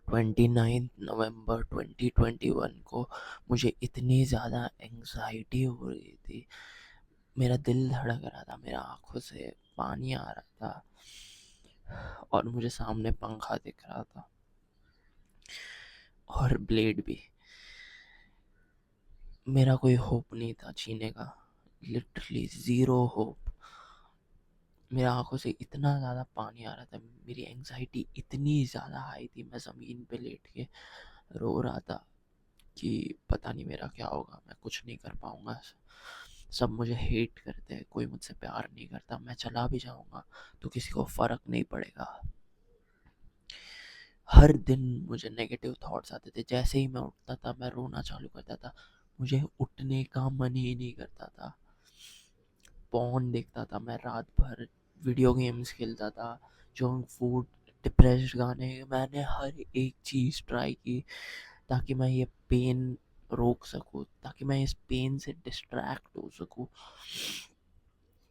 29 नवंबर 2021 को मुझे इतनी ज़्यादा एंग्जाइटी हो रही थी, मेरा दिल धड़क रहा था, मेरा आंखों से पानी आ रहा था और मुझे सामने पंखा दिख रहा था और ब्लेड भी। मेरा कोई होप नहीं था जीने का, लिटरली ज़ीरो होप। मेरे आंखों से इतना ज़्यादा पानी आ रहा था, मेरी एंग्जाइटी इतनी ज़्यादा हाई थी, मैं ज़मीन पे लेट के रो रहा था कि पता नहीं मेरा क्या होगा, मैं कुछ नहीं कर पाऊँगा, सब मुझे हेट करते हैं, कोई मुझसे प्यार नहीं करता, मैं चला भी जाऊँगा तो किसी को फ़र्क नहीं पड़ेगा। हर दिन मुझे नेगेटिव थॉट्स आते थे, जैसे ही मैं उठता था मैं रोना चालू करता था, मुझे उठने का मन ही नहीं करता था। पॉर्न देखता था मैं रात भर, वीडियो गेम्स खेलता था, जंक फूड, डिप्रेस्ड गाने, मैंने हर एक चीज़ ट्राई की ताकि मैं ये पेन रोक सकूं, ताकि मैं इस पेन से डिस्ट्रैक्ट हो सकूं।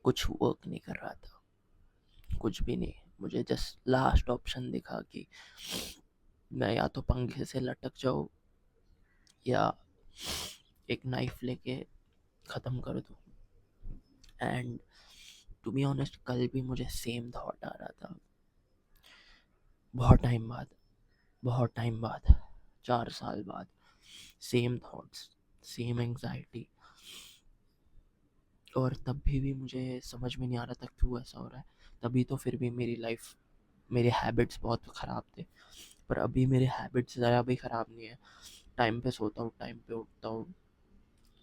कुछ वर्क नहीं कर रहा था, कुछ भी नहीं। मुझे जस्ट लास्ट ऑप्शन दिखा कि मैं या तो पंखे से लटक जाऊं या एक नाइफ लेके ख़त्म कर दूं। एंड टू बी ऑनेस्ट, कल भी मुझे सेम थॉट आ रहा था, बहुत टाइम बाद, बहुत टाइम बाद, 4 साल बाद, सेम थॉट्स, सेम एंग्जाइटी। और तब भी मुझे समझ में नहीं आ रहा था क्यों ऐसा हो रहा है। तभी तो फिर भी मेरी लाइफ, मेरे हैबिट्स बहुत ख़राब थे, पर अभी मेरे हैबिट्स ज़रा भी ख़राब नहीं है। टाइम पे सोता हूँ, टाइम पे उठता हूँ,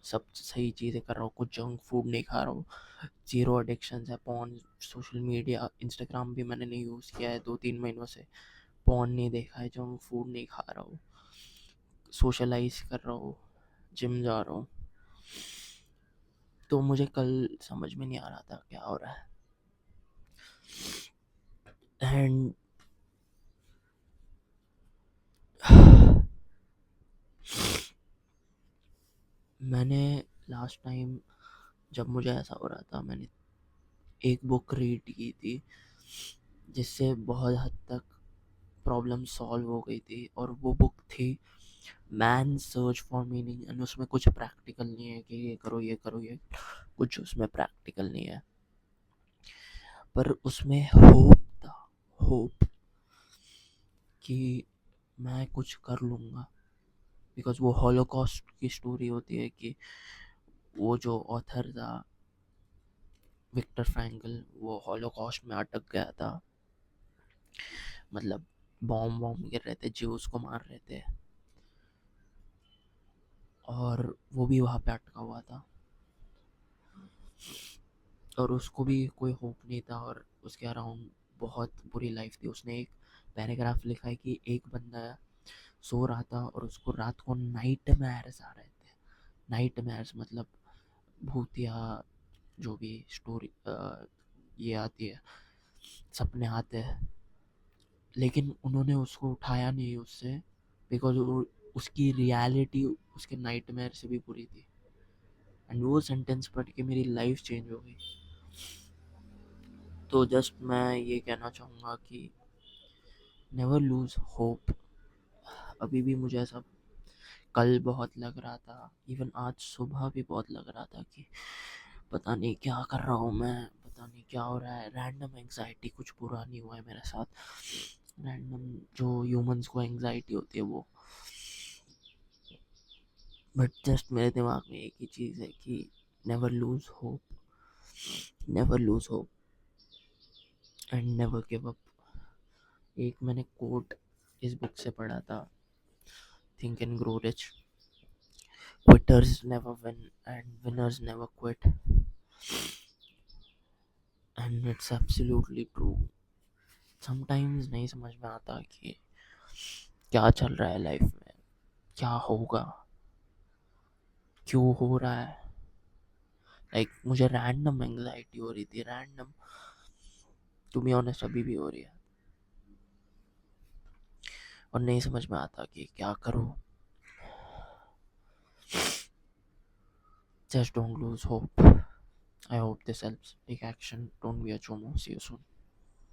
सब सही चीज़ें कर रहा हूँ, कुछ जंक फूड नहीं खा रहा हूँ, ज़ीरो एडिक्शंस है। पॉर्न, सोशल मीडिया, इंस्टाग्राम भी मैंने नहीं यूज़ किया है 2-3 महीनों से, पॉर्न नहीं देखा है, जंक फूड नहीं खा रहा हूँ, सोशलाइज कर रहा हूँ, जिम जा रहा हूँ। तो मुझे कल समझ में नहीं आ रहा था क्या हो रहा है। एंड मैंने लास्ट टाइम जब मुझे ऐसा हो रहा था, मैंने एक बुक रीड की थी जिससे बहुत हद तक प्रॉब्लम सॉल्व हो गई थी, और वो बुक थी man search for meaning. And उसमें कुछ प्रैक्टिकल नहीं है कि ये करो ये करो, ये कुछ उसमें प्रैक्टिकल नहीं है, पर उसमें होप था, होप कि मैं कुछ कर लूँगा। बिकॉज वो हॉलोकॉस्ट की स्टोरी होती है कि वो जो ऑथर था विक्टर फ्रैंकल, वो हॉलोकॉस्ट में अटक गया था, मतलब बॉम्ब बॉम्ब गिर रहे थे, ज्यूस को मार रहे थे, और वो भी वहाँ पे अटका हुआ था, और उसको भी कोई होप नहीं था, और उसके अराउंड बहुत बुरी लाइफ थी। उसने एक पैराग्राफ लिखा है कि एक बंदा सो रहा था और उसको रात को नाइट मैर्स आ रहे थे। नाइट मैर्स मतलब भूतिया, जो भी स्टोरी ये आती है, सपने आते हैं, लेकिन उन्होंने उसको उठाया नहीं उससे, बिकॉज उसकी रियलिटी उसके नाइटमेयर से भी बुरी थी। एंड वो सेंटेंस पढ़ के मेरी लाइफ चेंज हो गई। तो जस्ट मैं ये कहना चाहूँगा कि नेवर लूज़ होप। अभी भी मुझे ऐसा, कल बहुत लग रहा था, इवन आज सुबह भी बहुत लग रहा था कि पता नहीं क्या कर रहा हूँ मैं, पता नहीं क्या हो रहा है। रैंडम एंग्जाइटी, कुछ बुरा नहीं हुआ है मेरे साथ, रैंडम जो ह्यूमंस को एंग्जाइटी होती है वो। बट जस्ट मेरे दिमाग में एक ही चीज़ है कि never lose hope, never lose hope and never give up. एक मैंने कोट इस बुक से पढ़ा था, think and grow rich, quitters never win and winners never quit. And it's absolutely true. Sometimes नहीं समझ में आता कि क्या चल रहा है लाइफ में, क्या होगा, क्यों हो रहा है। लाइक मुझे रैंडम एंग्जाइटी हो रही थी, रैंडम, टू बी ऑनेस्ट अभी भी हो रही है, और नहीं समझ में आता कि क्या करूं। Just don't lose hope. I hope this helps. Take action. Don't be a chomo. See you soon.